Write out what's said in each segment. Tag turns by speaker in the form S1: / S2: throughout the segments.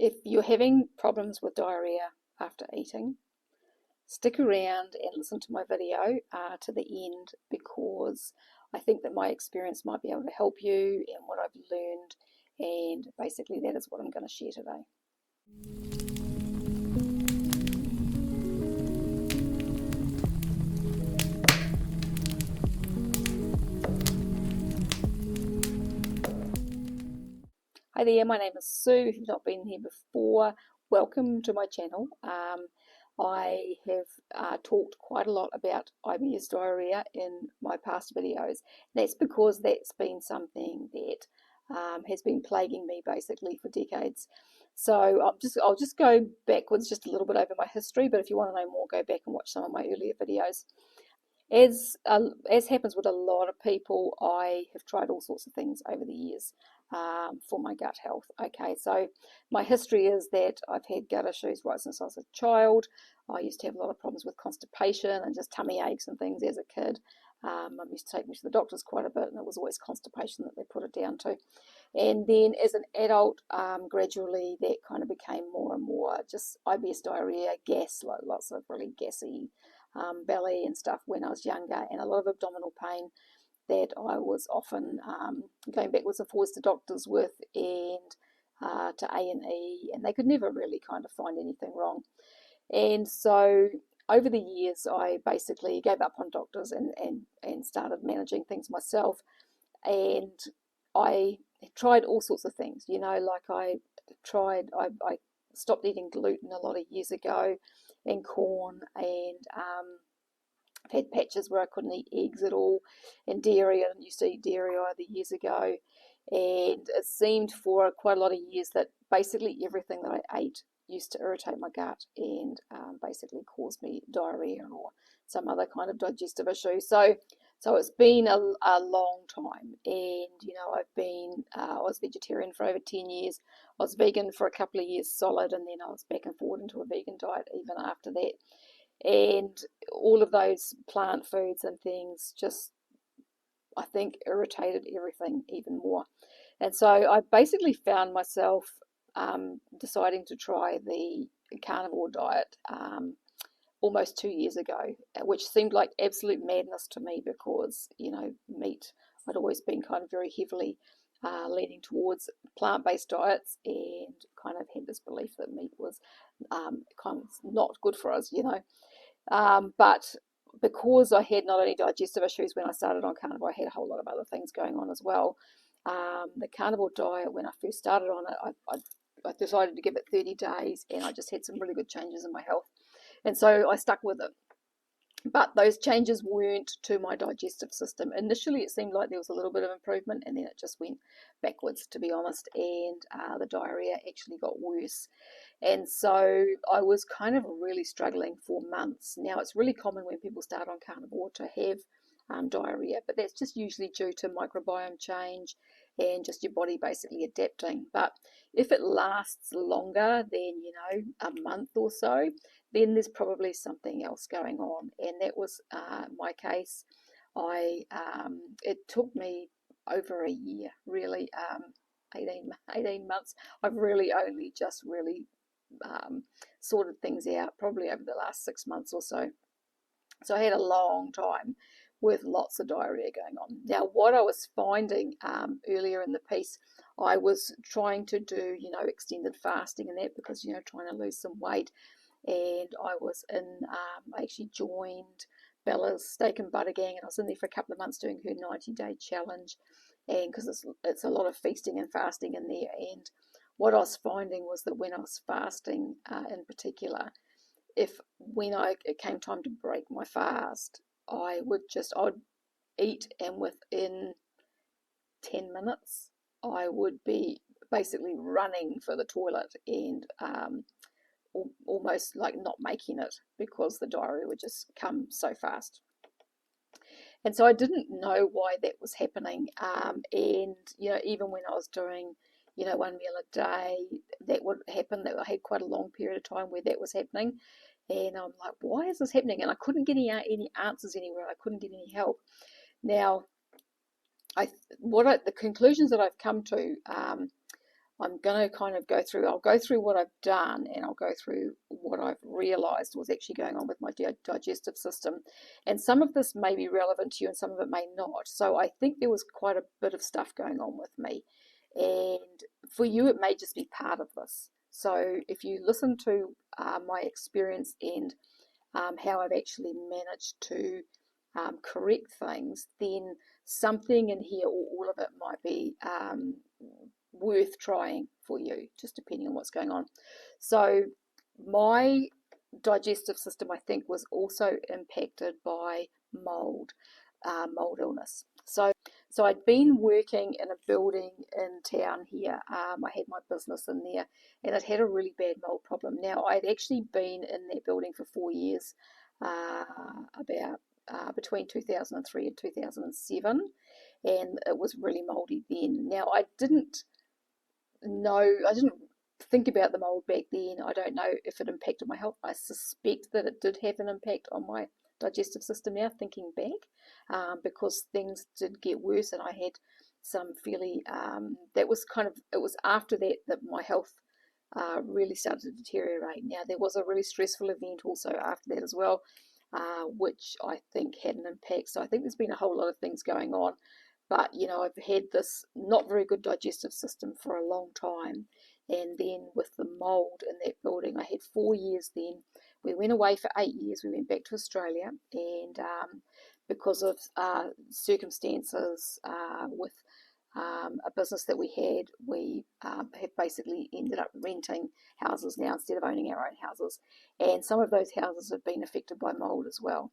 S1: If you're having problems with diarrhea after eating, stick around and listen to my video to the end, because I think that my experience might be able to help you and what I've learned, and basically that is what I'm going to share today. Hi there, my name is Sue. If you've not been here before, welcome to my channel. I have talked quite a lot about IBS diarrhea in my past videos. That's because that's been something that has been plaguing me basically for decades. So I'll just go backwards just a little bit over my history, but if you want to know more, go back and watch some of my earlier videos. As happens with a lot of people, I have tried all sorts of things over the years for my gut health. Okay, so my history is that I've had gut issues right since I was a child. I used to have a lot of problems with constipation and just tummy aches and things as a kid. Mum used to take me to the doctors quite a bit, and it was always constipation that they put it down to. And then as an adult, gradually that kind of became more and more just IBS diarrhea, gas, lots of really gassy belly and stuff when I was younger, and a lot of abdominal pain that I was often going backwards and forwards to doctors with, and to A&E, and they could never really kind of find anything wrong. And so over the years I basically gave up on doctors and started managing things myself, and I tried all sorts of things, like I stopped eating gluten a lot of years ago, and corn, and I've had patches where I couldn't eat eggs at all, and dairy. I didn't used to eat dairy either years ago, and it seemed for quite a lot of years that basically everything that I ate used to irritate my gut and basically cause me diarrhea or some other kind of digestive issue. So it's been a long time, and I was vegetarian for over 10 years. I was vegan for a couple of years solid, and then I was back and forward into a vegan diet even after that. And all of those plant foods and things just, I think, irritated everything even more. And so I basically found myself deciding to try the carnivore diet almost 2 years ago, which seemed like absolute madness to me because, meat, I'd always been kind of very heavily leaning towards plant-based diets, and kind of had this belief that meat was kind of not good for us, but because I had not only digestive issues when I started on carnivore, I had a whole lot of other things going on as well. The carnivore diet, when I first started on it, I decided to give it 30 days, and I just had some really good changes in my health. And so I stuck with it. But those changes weren't to my digestive system. Initially, it seemed like there was a little bit of improvement, and then it just went backwards, to be honest, and the diarrhea actually got worse. And so I was kind of really struggling for months. Now, it's really common when people start on carnivore to have diarrhea, but that's just usually due to microbiome change and just your body basically adapting. But if it lasts longer than, a month or so, then there's probably something else going on. And that was my case. It took me over a year, really, 18 months. I've really only just really sorted things out probably over the last 6 months or so. So I had a long time with lots of diarrhea going on. Now, what I was finding earlier in the piece, I was trying to do, extended fasting and that, because, trying to lose some weight. And I was I actually joined Bella's Steak and Butter Gang, and I was in there for a couple of months doing her 90-day challenge, and because it's a lot of feasting and fasting in there. And what I was finding was that when I was fasting in particular, when it came time to break my fast, I'd eat, and within 10 minutes I would be basically running for the toilet, and almost like not making it, because the diarrhea would just come so fast. And so I didn't know why that was happening, and even when I was doing one meal a day, that would happen. That I had quite a long period of time where that was happening, and I'm like, why is this happening? And I couldn't get any answers anywhere. I couldn't get any help. Now, the conclusions that I've come to, I'm going to kind of I'll go through what I've done, and I'll go through what I've realized was actually going on with my digestive system. And some of this may be relevant to you and some of it may not. So I think there was quite a bit of stuff going on with me. And for you, it may just be part of this. So if you listen to my experience and how I've actually managed to correct things, then something in here or all of it might be worth trying for you, just depending on what's going on. So my digestive system, I think, was also impacted by mold illness. So I'd been working in a building in town here. I had my business in there, and it had a really bad mold problem. Now, I'd actually been in that building for 4 years, about between 2003 and 2007, and it was really moldy then. Now, I didn't think about the mold back then. I don't know if it impacted my health. I suspect that it did have an impact on my digestive system now, thinking back, because things did get worse, and I had some fairly, it was after that my health really started to deteriorate. Now, there was a really stressful event also after that as well, which I think had an impact. So I think there's been a whole lot of things going on. But, I've had this not very good digestive system for a long time. And then with the mold in that building, I had 4 years then. We went away for 8 years. We went back to Australia. And because of circumstances with a business that we had, we have basically ended up renting houses now instead of owning our own houses. And some of those houses have been affected by mold as well.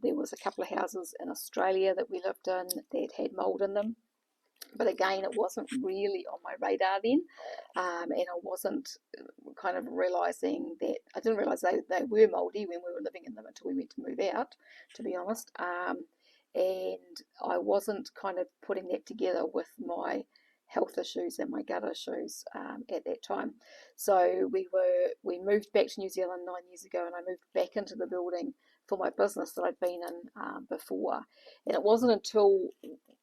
S1: There was a couple of houses in Australia that we lived in that had mold in them. But again, it wasn't really on my radar then. And I wasn't kind of realising that, I didn't realise they were mouldy when we were living in them until we went to move out, to be honest. And I wasn't kind of putting that together with my health issues and my gut issues at that time. So we moved back to New Zealand 9 years ago, and I moved back into the building for my business that I'd been in before. And it wasn't until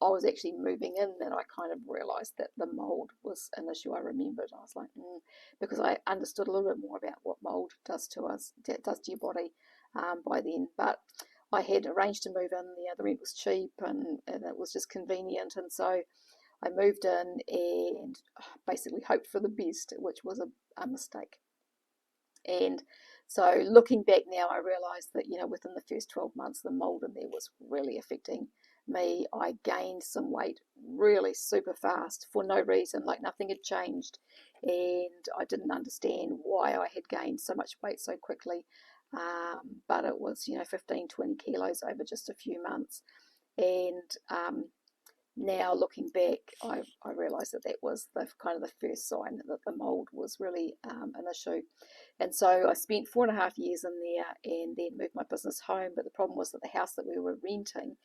S1: I was actually moving in that I kind of realised that the mould was an issue. I remembered. I was like, because I understood a little bit more about what mould does to us, does to your body by then. But I had arranged to move in. The rent was cheap, and it was just convenient. And so I moved in and basically hoped for the best, which was a mistake. And so looking back now, I realised that, within the first 12 months, the mould in there was really affecting me. I gained some weight really super fast for no reason, like nothing had changed. And I didn't understand why I had gained so much weight so quickly. But it was, 15, 20 kilos over just a few months. And now looking back, I realised that was the kind of the first sign that the mould was really an issue. And so I spent 4.5 years in there and then moved my business home. But the problem was that the house that we were renting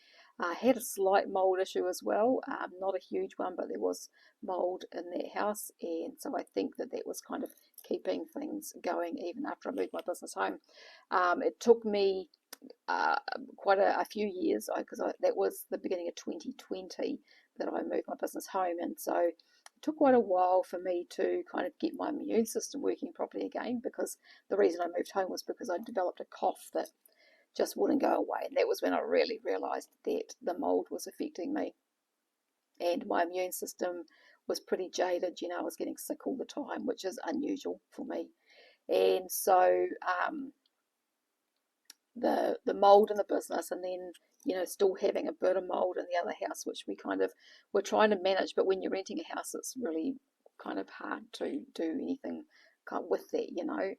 S1: had a slight mould issue as well. Not a huge one, but there was mould in that house. And so I think that was kind of keeping things going even after I moved my business home. It took me quite a few years, because that was the beginning of 2020 that I moved my business home, and so it took quite a while for me to kind of get my immune system working properly again, because the reason I moved home was because I developed a cough that just wouldn't go away, and that was when I really realised that the mould was affecting me, and my immune system was pretty jaded. I was getting sick all the time, which is unusual for me. And so the mold in the business, and then still having a bit of mold in the other house, which we kind of were trying to manage. But when you're renting a house, it's really kind of hard to do anything with that,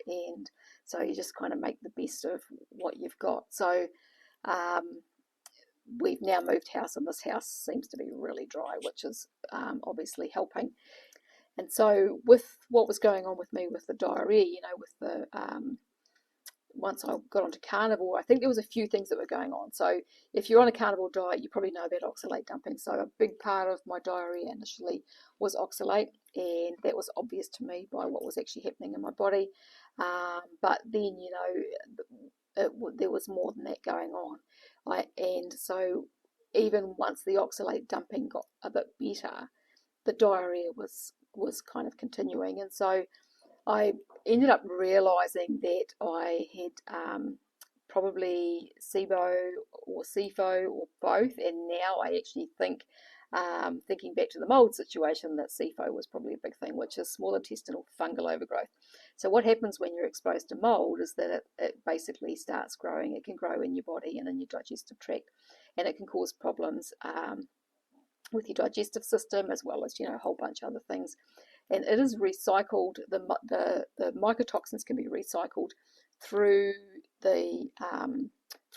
S1: and so you just kind of make the best of what you've got. So we've now moved house, and this house seems to be really dry, which is obviously helping. And so with what was going on with me with the diarrhea, with the once I got onto carnivore, I think there was a few things that were going on. So if you're on a carnivore diet, you probably know about oxalate dumping. So a big part of my diarrhea initially was oxalate, and that was obvious to me by what was actually happening in my body. But then, there was more than that going on. And so even once the oxalate dumping got a bit better, the diarrhea was was kind of continuing. And so I ended up realizing that I had probably SIBO or SIFO or both, and now I actually think, thinking back to the mold situation, that SIFO was probably a big thing, which is small intestinal fungal overgrowth. So what happens when you're exposed to mold is that it basically starts growing. It can grow in your body and in your digestive tract, and it can cause problems with your digestive system, as well as, a whole bunch of other things. And it is recycled. The mycotoxins can be recycled through the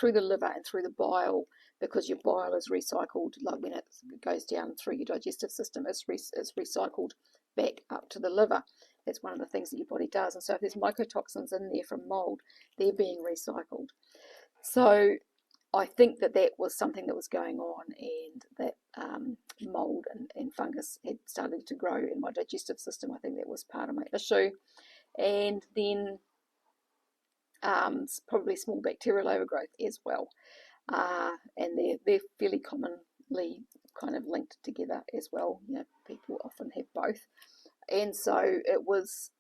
S1: liver and through the bile, because your bile is recycled, like when it goes down through your digestive system, it's recycled back up to the liver. That's one of the things that your body does. And so if there's mycotoxins in there from mold, they're being recycled. So I think that was something that was going on, and that mold and fungus had started to grow in my digestive system. I think that was part of my issue. And then probably small bacterial overgrowth as well. And they're fairly commonly kind of linked together as well. People often have both. And so it was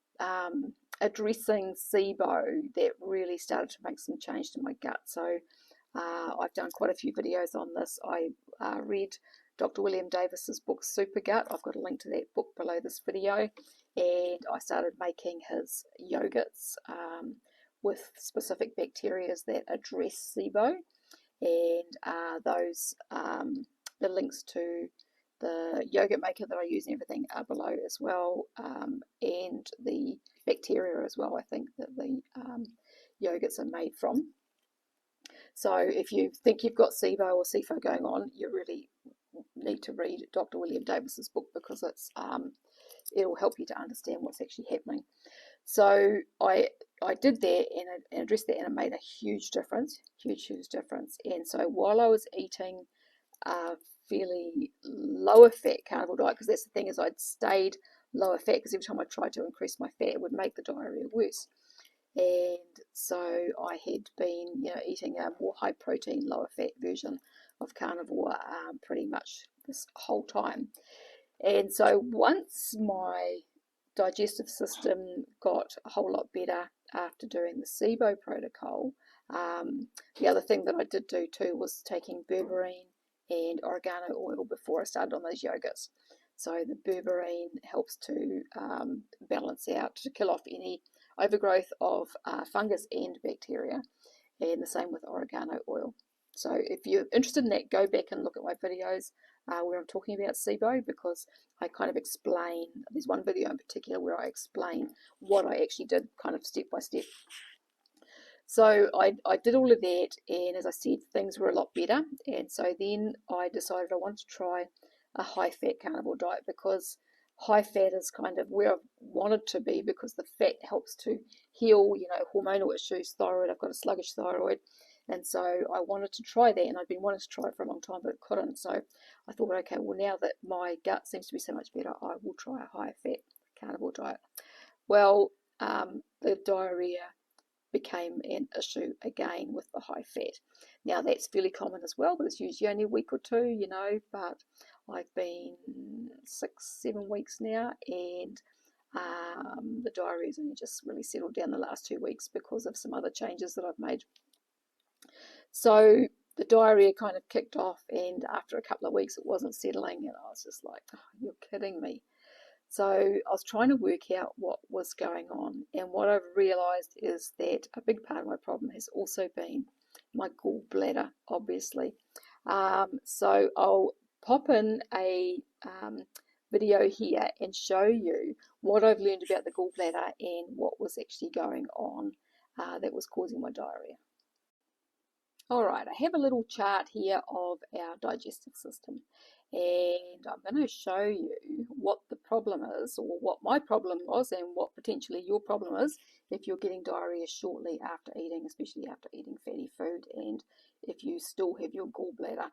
S1: addressing SIBO that really started to make some change to my gut. So I've done quite a few videos on this. I read Dr. William Davis's book Super Gut. I've got a link to that book below this video. And I started making his yogurts with specific bacteria that address SIBO. And the links to the yogurt maker that I use and everything are below as well, and the bacteria as well, I think, that the yogurts are made from. So if you think you've got SIBO or SIFO going on, you really need to read Dr. William Davis's book, because it'll help you to understand what's actually happening. So I did that and addressed that, and it made a huge difference. And so while I was eating a fairly lower fat carnivore diet, because that's the thing, is I'd stayed lower fat, because every time I tried to increase my fat, it would make the diarrhea worse. And so I had been, eating a more high protein, lower fat version of carnivore pretty much this whole time. And so once my digestive system got a whole lot better after doing the SIBO protocol, the other thing that I did do too was taking berberine and oregano oil before I started on those yogurts. So the berberine helps to balance out, to kill off any overgrowth of fungus and bacteria, and the same with oregano oil. So if you're interested in that, go back and look at my videos where I'm talking about SIBO, because I kind of explain, there's one video in particular where I explain what I actually did kind of step by step. So I did all of that, and as I said, things were a lot better. And so then I decided I wanted to try a high-fat carnivore diet, because high fat is kind of where I wanted to be, because the fat helps to heal, hormonal issues, thyroid. I've got a sluggish thyroid. And so I wanted to try that, and I'd been wanting to try it for a long time, but couldn't. So I thought, okay, well, now that my gut seems to be so much better, I will try a high-fat carnivore diet. Well, the diarrhea became an issue again with the high fat. Now, that's fairly common as well, but it's usually only a week or two, but I've been 6-7 weeks now, and the diarrhea's only just really settled down the last 2 weeks because of some other changes that I've made. So the diarrhea kind of kicked off, and after a couple of weeks it wasn't settling, and I was just like, oh, you're kidding me. So I was trying to work out what was going on, and what I've realised is that a big part of my problem has also been my gallbladder, obviously. So I'll pop in a video here and show you what I've learned about the gallbladder and what was actually going on that was causing my diarrhea. Alright, I have a little chart here of our digestive system, and I'm going to show you what the problem is, or what my problem was, and what potentially your problem is if you're getting diarrhea shortly after eating, especially after eating fatty food, and if you still have your gallbladder.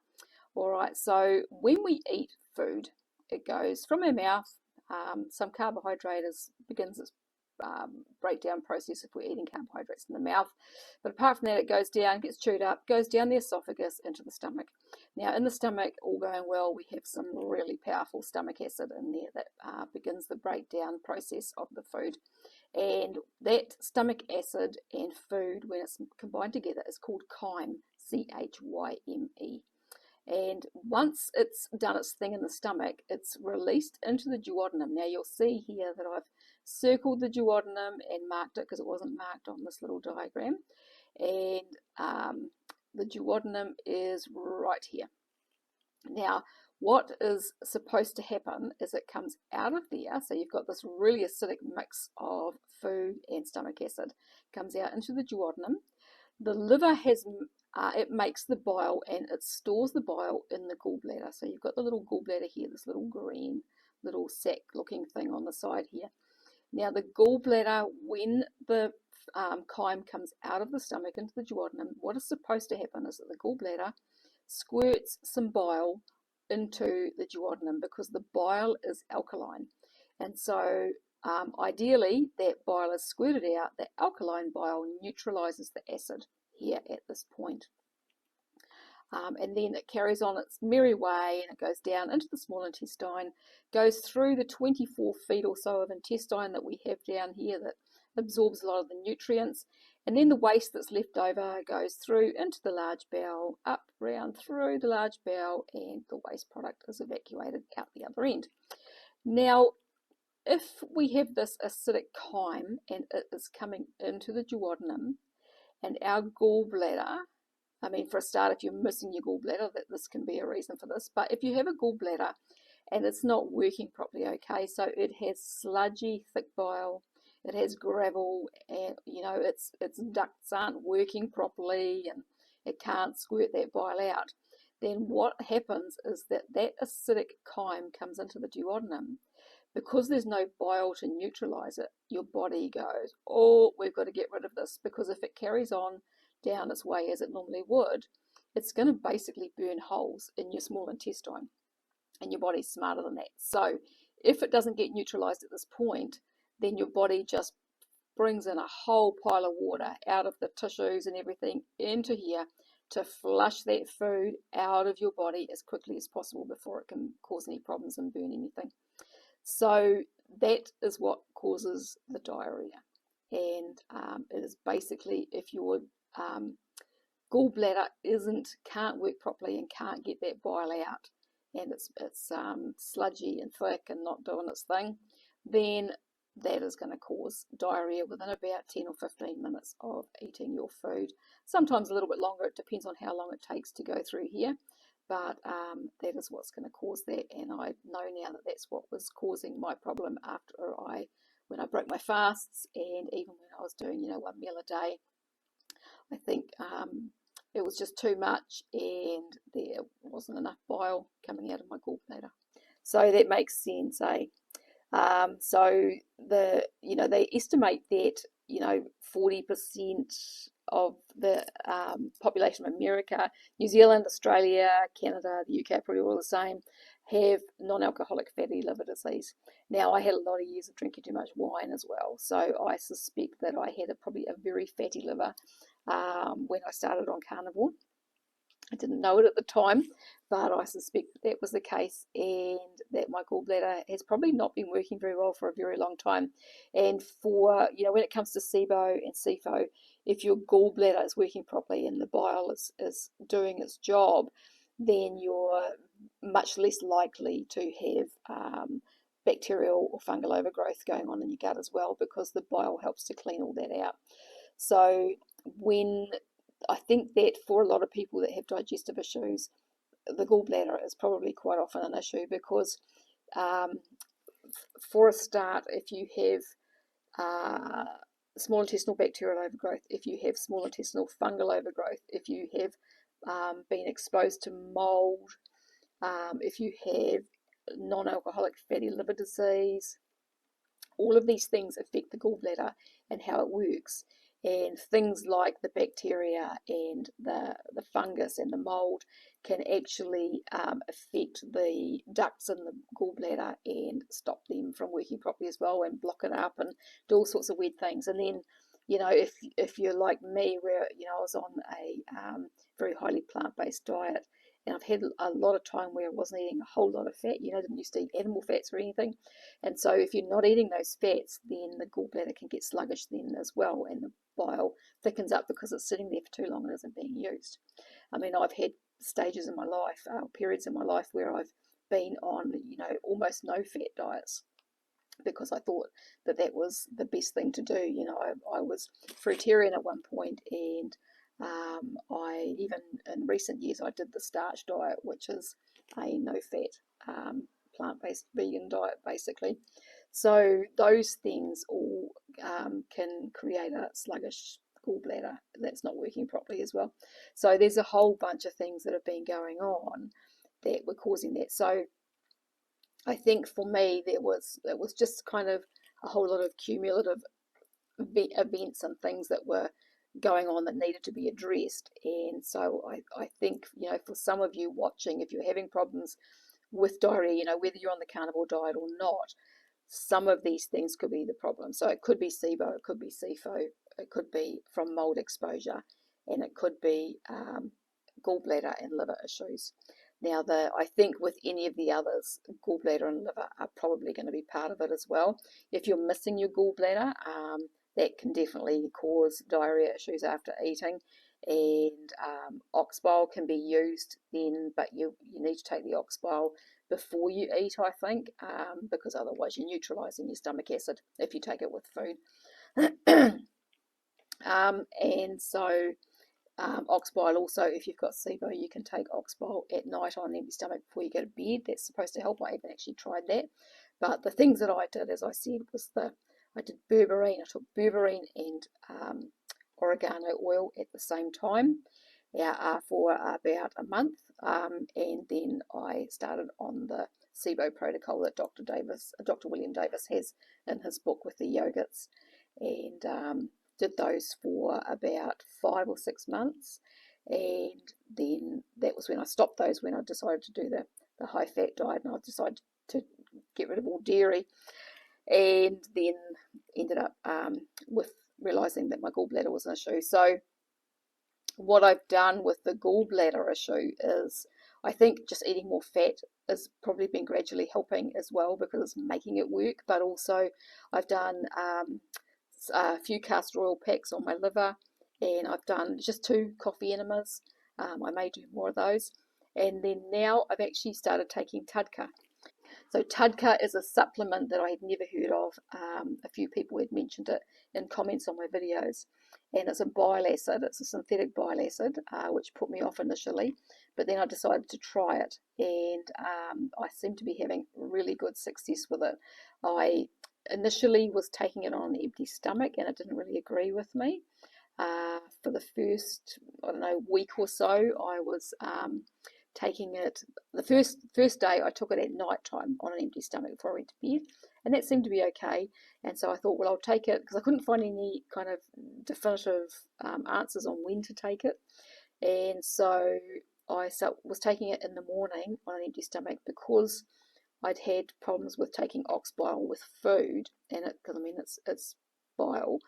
S1: Alright, so when we eat food, it goes from our mouth, some carbohydrate begins its breakdown process if we're eating carbohydrates in the mouth. But apart from that, it goes down, gets chewed up, goes down the esophagus into the stomach. Now, in the stomach, all going well, we have some really powerful stomach acid in there that begins the breakdown process of the food. And that stomach acid and food, when it's combined together, is called chyme, C-H-Y-M-E. And once it's done its thing in the stomach, it's released into the duodenum. Now, you'll see here that I've circled the duodenum and marked it because it wasn't marked on this little diagram. And the duodenum is right here. Now, what is supposed to happen is it comes out of there, so you've got this really acidic mix of food and stomach acid, comes out into the duodenum. The liver has, it makes the bile and it stores the bile in the gallbladder. So you've got the little gallbladder here, this little green little sac looking thing on the side here. Now the gallbladder, when the chyme comes out of the stomach into the duodenum, what is supposed to happen is that the gallbladder squirts some bile into the duodenum because the bile is alkaline. And so ideally that bile is squirted out, the alkaline bile neutralizes the acid here at this point. And then it carries on its merry way and it goes down into the small intestine, goes through the 24 feet or so of intestine that we have down here that absorbs a lot of the nutrients, and then the waste that's left over goes through into the large bowel, up, round, through the large bowel, and the waste product is evacuated out the other end. Now, if we have this acidic chyme and it is coming into the duodenum, and our gallbladder, I mean, for a start, if you're missing your gallbladder, that this can be a reason for this, but if you have a gallbladder and it's not working properly, okay, so it has sludgy, thick bile, it has gravel, and its ducts aren't working properly and it can't squirt that bile out, then what happens is that acidic chyme comes into the duodenum. Because there's no bile to neutralize it, your body goes, oh, we've got to get rid of this, because if it carries on down its way as it normally would, it's going to basically burn holes in your small intestine, and your body's smarter than that. So if it doesn't get neutralized at this point, then your body just brings in a whole pile of water out of the tissues and everything into here to flush that food out of your body as quickly as possible before it can cause any problems and burn anything. So that is what causes the diarrhea. And it is basically if your gallbladder can't work properly and can't get that bile out, and it's sludgy and thick and not doing its thing, then that is going to cause diarrhea within about 10 or 15 minutes of eating your food. Sometimes a little bit longer, it depends on how long it takes to go through here, but that is what's going to cause that. And I know now that that's what was causing my problem when I broke my fasts, and even when I was doing 1 meal a day. I think it was just too much and there wasn't enough bile coming out of my gallbladder. So that makes sense, eh? So they estimate that 40% of the population of America, New Zealand, Australia, Canada, the UK, probably all the same, have non-alcoholic fatty liver disease. Now, I had a lot of years of drinking too much wine as well, so I suspect that I had probably a very fatty liver when I started on carnivore. I didn't know it at the time, but I suspect that was the case, and that my gallbladder has probably not been working very well for a very long time. And for, when it comes to SIBO and SIFO, if your gallbladder is working properly and the bile is doing its job, then you're much less likely to have bacterial or fungal overgrowth going on in your gut as well, because the bile helps to clean all that out. So I think that for a lot of people that have digestive issues, the gallbladder is probably quite often an issue, because for a start, if you have small intestinal bacterial overgrowth, if you have small intestinal fungal overgrowth, if you have been exposed to mold, if you have non-alcoholic fatty liver disease, all of these things affect the gallbladder and how it works. and things like the bacteria and the fungus and the mold can actually affect the ducts in the gallbladder and stop them from working properly as well, and block it up and do all sorts of weird things. And then, you know, if you're like me, where, you know, I was on a very highly plant-based diet, and I've had a lot of time where I wasn't eating a whole lot of fat, you know, didn't used to eat animal fats or anything. And so if you're not eating those fats, then the gallbladder can get sluggish then as well, and the bile thickens up because it's sitting there for too long and isn't being used. I mean, I've had stages in my life, periods in my life, where I've been on, you know, almost no fat diets, because I thought that that was the best thing to do. You know, I was fruitarian at one point, and I even in recent years I did the starch diet, which is a no-fat plant-based vegan diet basically. So those things all can create a sluggish gallbladder that's not working properly as well. So there's a whole bunch of things that have been going on that were causing that. So I think for me it was just kind of a whole lot of cumulative events and things that were going on that needed to be addressed. And so I think, you know, for some of you watching, if you're having problems with diarrhea, you know, whether you're on the carnivore diet or not, some of these things could be the problem. So it could be SIBO, it could be SIFO, it could be from mold exposure, and it could be gallbladder and liver issues. Now, I think with any of the others, gallbladder and liver are probably going to be part of it as well. If you're missing your gallbladder, that can definitely cause diarrhea issues after eating. And ox bile can be used then, but you need to take the ox bile before you eat, I think, because otherwise you're neutralizing your stomach acid if you take it with food. And so ox bile also, if you've got SIBO, you can take ox bile at night on an empty stomach before you go to bed. That's supposed to help. I haven't actually tried that. But the things that I did, as I said, was I did berberine. I took berberine and oregano oil at the same time for about a month. And then I started on the SIBO protocol that Dr. William Davis has in his book with the yogurts, and did those for about 5 or 6 months. And then that was when I stopped those, when I decided to do the high fat diet, and I decided to get rid of all dairy, and then ended up with realizing that my gallbladder was an issue. So what I've done with the gallbladder issue is, I think just eating more fat has probably been gradually helping as well, because it's making it work. But also I've done a few castor oil packs on my liver, and I've done just 2 coffee enemas. I may do more of those. And then now I've actually started taking TUDCA. So TUDCA is a supplement that I had never heard of. A few people had mentioned it in comments on my videos, and it's a bile acid. It's a synthetic bile acid, which put me off initially, but then I decided to try it, and I seem to be having really good success with it. I initially was taking it on an empty stomach, and it didn't really agree with me. For the first, I don't know, week or so, I was taking it. The first day I took it at night time on an empty stomach before I went to bed, and that seemed to be okay. And so I thought, well, I'll take it, because I couldn't find any kind of definitive answers on when to take it. And so I was taking it in the morning on an empty stomach, because I'd had problems with taking ox bile with food, and because I mean it's bile,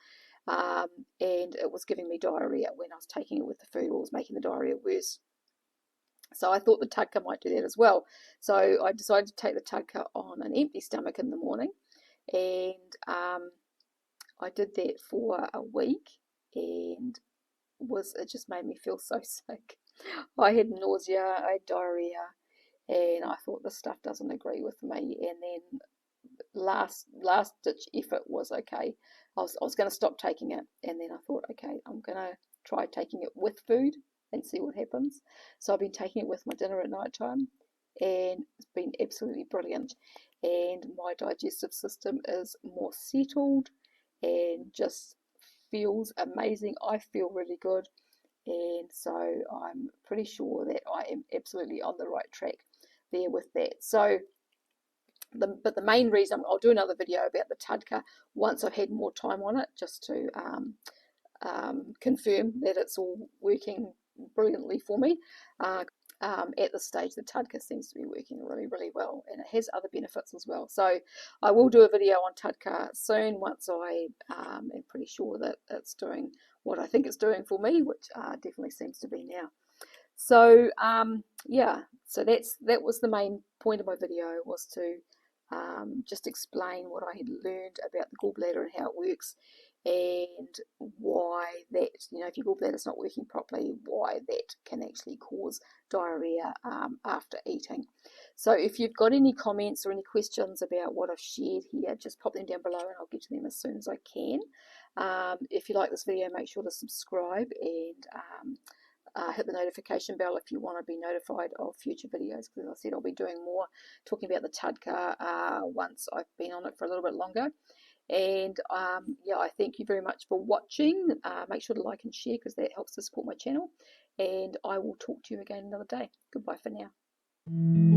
S1: and it was giving me diarrhea when I was taking it with the food, or was making the diarrhea worse. So I thought the TUDCA might do that as well. So I decided to take the TUDCA on an empty stomach in the morning, and I did that for a week, and it just made me feel so sick. I had nausea, I had diarrhea, and I thought this stuff doesn't agree with me. And then last ditch effort was, okay, I was going to stop taking it, and then I thought, okay, I'm going to try taking it with food and see what happens. So I've been taking it with my dinner at night time, and it's been absolutely brilliant. And my digestive system is more settled and just feels amazing. I feel really good, and so I'm pretty sure that I am absolutely on the right track there with that. So but the main reason, I'll do another video about the TUDCA once I've had more time on it, just to confirm that it's all working brilliantly for me. At this stage, the TUDCA seems to be working really, really well, and it has other benefits as well. So I will do a video on TUDCA soon once I am pretty sure that it's doing what I think it's doing for me, which definitely seems to be now. So yeah, so that was the main point of my video, was to just explain what I had learned about the gallbladder and how it works, and why that, if your gallbladder's not working properly, why that can actually cause diarrhea after eating. So if you've got any comments or any questions about what I've shared here, just pop them down below and I'll get to them as soon as I can. If you like this video, make sure to subscribe and hit the notification bell if you want to be notified of future videos, because as I said, I'll be doing more talking about the TUDCA once I've been on it for a little bit longer. And yeah, I thank you very much for watching. Make sure to like and share, because that helps to support my channel, and I will talk to you again another day. Goodbye for now.